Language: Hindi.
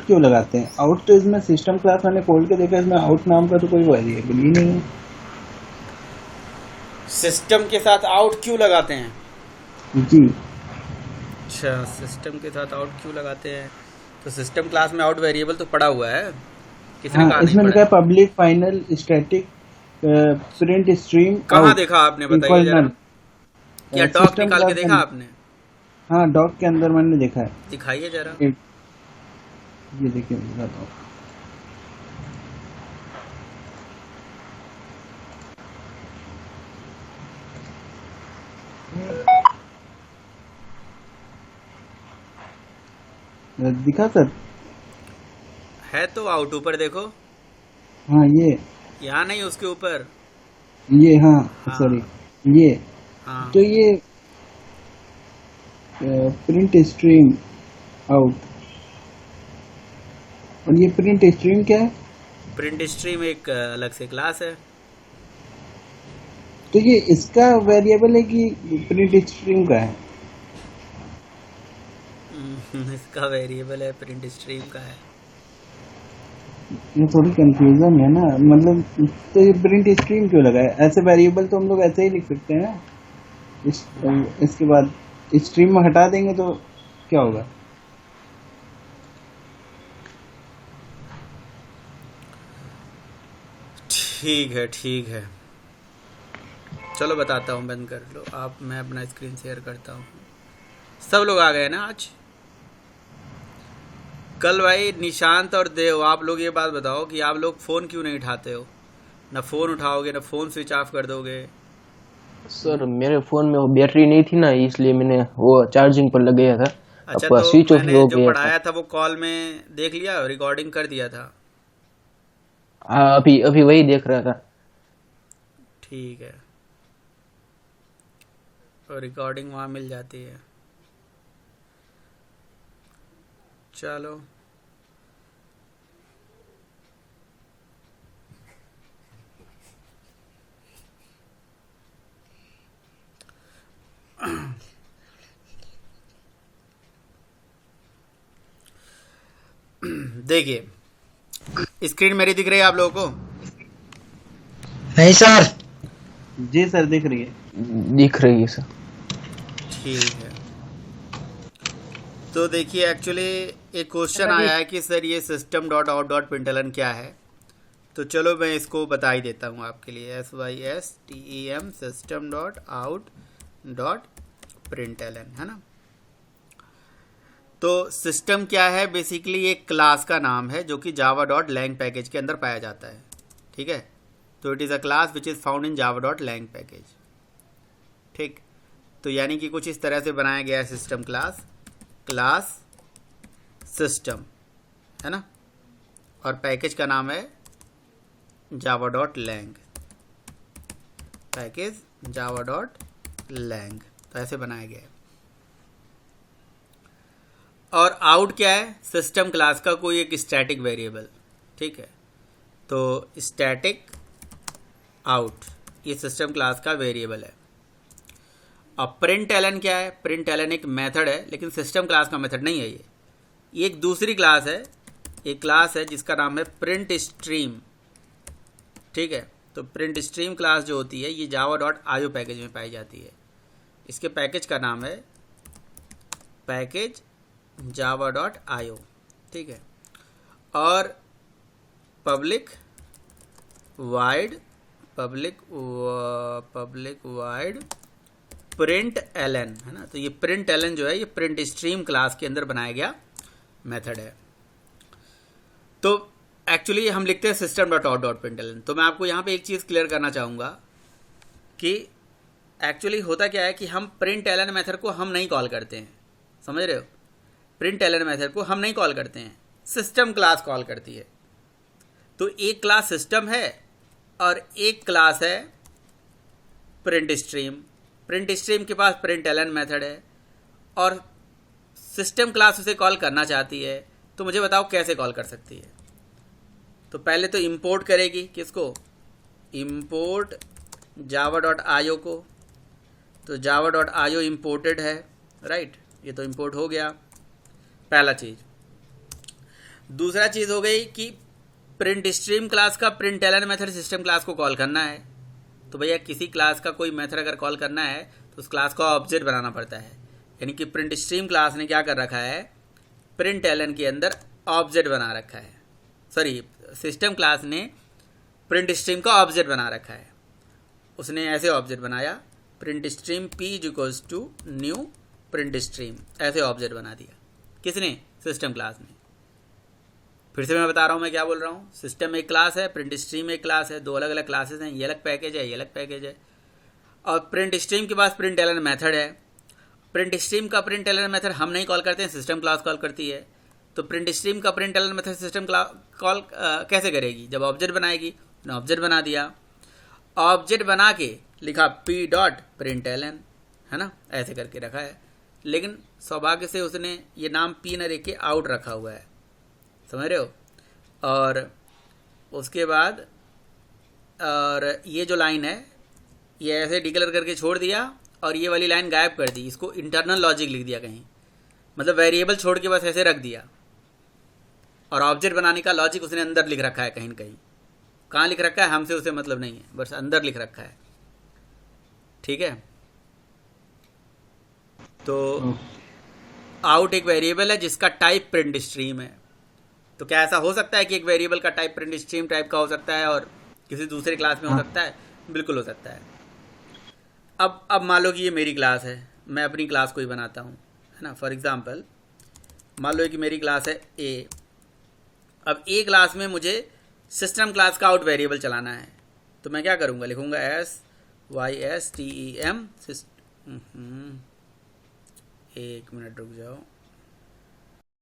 क्यों लगाते हैं? आउट तो इसमें सिस्टम क्लास मैंने खोल के देखा, इसमें आउट नाम का तो कोई वेरिएबल ही नहीं है। सिस्टम के साथ आउट क्यों लगाते हैं? जी अच्छा, सिस्टम के साथ आउट क्यों लगाते हैं? तो सिस्टम क्लास में आउट वेरिएबल तो पड़ा हुआ है, किसने हाँ, कहा नहीं इसमें पड़ा लिखा है? है public final static print stream कहाँ आउट देखा आपने, बताइए इक्वल जरा। नल। क्या डॉक सिस्टम निकाल के क्लास देखा में, आपने? हाँ डॉक के अंदर मैंने देखा है। दिखाइए जरा। एक, ये देखिए मैं दिखाता हूँ। दिखा सर? है तो आउट ऊपर देखो। हाँ ये यहाँ नहीं, उसके ऊपर। हाँ सॉरी, हाँ ये हाँ। तो ये प्रिंट स्ट्रीम आउट, और ये प्रिंट स्ट्रीम क्या है? प्रिंट स्ट्रीम एक अलग से क्लास है। तो ये इसका वेरिएबल है कि प्रिंट स्ट्रीम का है? इसका वेरिएबल है, प्रिंट स्ट्रीम का है। ये थोड़ी कंफ्यूजन है ना, मतलब तो ये प्रिंट स्ट्रीम क्यों लगा है? ऐसे वेरिएबल तो हम लोग ऐसे ही लिख सकते हैं ना। इस, इसके बाद स्ट्रीम में हटा देंगे तो क्या होगा? ठीक है ठीक है, चलो बताता हूँ, बंद कर लो आप, मैं अपना स्क्रीन शेयर करता हूँ। सब लोग आ गए ना आज? कल भाई निशांत और देव, आप लोग ये बात बताओ कि आप लोग फ़ोन क्यों नहीं उठाते हो? ना फ़ोन उठाओगे, ना फ़ोन स्विच ऑफ कर दोगे। सर मेरे फोन में वो बैटरी नहीं थी ना, इसलिए मैंने वो चार्जिंग पर लगाया था। अच्छा, अब तो स्विच ऑफ मैंने हो जो गया था। पढ़ाया था वो कॉल में देख लिया, रिकॉर्डिंग कर दिया था? हाँ, अभी अभी वही देख रहा था। ठीक है, तो रिकॉर्डिंग वहाँ मिल जाती है। चलो देखिए, स्क्रीन मेरी दिख रही है आप लोगों को? नहीं सर। जी सर दिख रही है। दिख रही है सर। ठीक है, तो देखिए एक्चुअली एक क्वेश्चन आया है कि सर ये system dot out dot println क्या है। तो चलो मैं इसको बता ही देता हूँ आपके लिए। SYSTEM system dot out dot println, है ना। तो सिस्टम क्या है? बेसिकली एक क्लास का नाम है जो कि जावा डॉट लैंग पैकेज के अंदर पाया जाता है। ठीक है, तो it is a class which is found in Java dot lang package. ठीक, तो यानी कि कुछ इस तरह से बनाया गया है सिस्टम क्लास, क्लास सिस्टम, है ना, और पैकेज का नाम है Java dot lang, package Java dot lang. तो ऐसे बनाया गया है। और आउट क्या है? सिस्टम क्लास का कोई एक स्टैटिक वेरिएबल। ठीक है, तो स्टैटिक आउट ये सिस्टम क्लास का वेरिएबल है। अब प्रिंट एलन क्या है? प्रिंट एलन एक मेथड है, लेकिन सिस्टम क्लास का मेथड नहीं है। ये एक दूसरी क्लास है, एक क्लास है जिसका नाम है प्रिंट स्ट्रीम। ठीक है, तो प्रिंट स्ट्रीम क्लास जो होती है ये जावा डॉट आईओ पैकेज में पाई जाती है। इसके पैकेज का नाम है पैकेज जावा डॉट आईओ। ठीक है, और पब्लिक वाइड प्रिंट एलन, है ना। तो ये प्रिंट एलन जो है ये प्रिंट स्ट्रीम क्लास के अंदर बनाया गया मेथड है। तो एक्चुअली हम लिखते हैं system dot out dot println. तो मैं आपको यहाँ पे एक चीज़ क्लियर करना चाहूँगा कि एक्चुअली होता क्या है कि हम प्रिंट एलन मेथड को हम नहीं कॉल करते हैं, समझ रहे हो। प्रिंट एलन मेथड को हम नहीं कॉल करते हैं, सिस्टम क्लास कॉल करती है। तो एक क्लास सिस्टम है और एक क्लास है प्रिंट स्ट्रीम। प्रिंट स्ट्रीम के पास प्रिंट एलन मेथड है और सिस्टम क्लास उसे कॉल करना चाहती है। तो मुझे बताओ कैसे कॉल कर सकती है? तो पहले तो इंपोर्ट करेगी, किसको? इंपोर्ट जावा डॉट आईओ को। तो जावा डॉट आईओ इम्पोर्टेड है, राइट, ये तो इंपोर्ट हो गया, पहला चीज़। दूसरा चीज़ हो गई कि प्रिंट स्ट्रीम क्लास का println method system class को कॉल करना है। तो भैया किसी क्लास का कोई मेथड अगर कॉल करना है तो उस क्लास का ऑब्जेक्ट बनाना पड़ता है। यानी कि प्रिंट स्ट्रीम क्लास ने क्या कर रखा है, प्रिंट एलन के अंदर ऑब्जेक्ट बना रखा है। सॉरी, सिस्टम क्लास ने प्रिंट स्ट्रीम का ऑब्जेक्ट बना रखा है। उसने ऐसे ऑब्जेक्ट बनाया, print stream p is equals to new print stream, ऐसे ऑब्जेक्ट बना दिया। किसने? सिस्टम क्लास ने। फिर से मैं बता रहा हूँ मैं क्या बोल रहा हूँ। सिस्टम एक क्लास है, प्रिंट स्ट्रीम एक क्लास है, दो अलग अलग क्लासेस हैं। ये अलग पैकेज है, ये अलग पैकेज है। और प्रिंट स्ट्रीम के पास प्रिंट एलन मेथड है। प्रिंट स्ट्रीम का प्रिंट एलन मेथड हम नहीं कॉल करते हैं, सिस्टम क्लास कॉल करती है। तो प्रिंट स्ट्रीम का println method system call कैसे करेगी? जब ऑब्जेक्ट बनाएगी। ऑब्जेक्ट बना दिया, ऑब्जेक्ट बना के लिखा पी डॉट प्रिंट एलन, है ना, ऐसे करके रखा है। लेकिन सौभाग्य से उसने ये नाम पी न रख के आउट रखा हुआ है, समझ रहे हो। और उसके बाद और ये जो लाइन है ये ऐसे डिक्लेयर करके छोड़ दिया और ये वाली लाइन गायब कर दी। इसको इंटरनल लॉजिक लिख दिया कहीं, मतलब वेरिएबल छोड़ के बस ऐसे रख दिया। और ऑब्जेक्ट बनाने का लॉजिक उसने अंदर लिख रखा है कहीं न कहीं। कहाँ लिख रखा है हमसे उसे मतलब नहीं है, बस अंदर लिख रखा है। ठीक है, तो आउट एक वेरिएबल है जिसका टाइप प्रिंट स्ट्रीम है। तो क्या ऐसा हो सकता है कि एक वेरिएबल का टाइप प्रिंट स्ट्रीम टाइप का हो सकता है और किसी दूसरे क्लास में हो सकता है? बिल्कुल हो सकता है। अब मान लो कि ये मेरी क्लास है, मैं अपनी क्लास को ही बनाता हूँ, है ना। फॉर एग्जांपल मान लो कि मेरी क्लास है ए। अब ए क्लास में मुझे सिस्टम क्लास का आउट वेरिएबल चलाना है। तो मैं क्या करूँगा, लिखूँगा SYSTEM। एक मिनट रुक जाओ,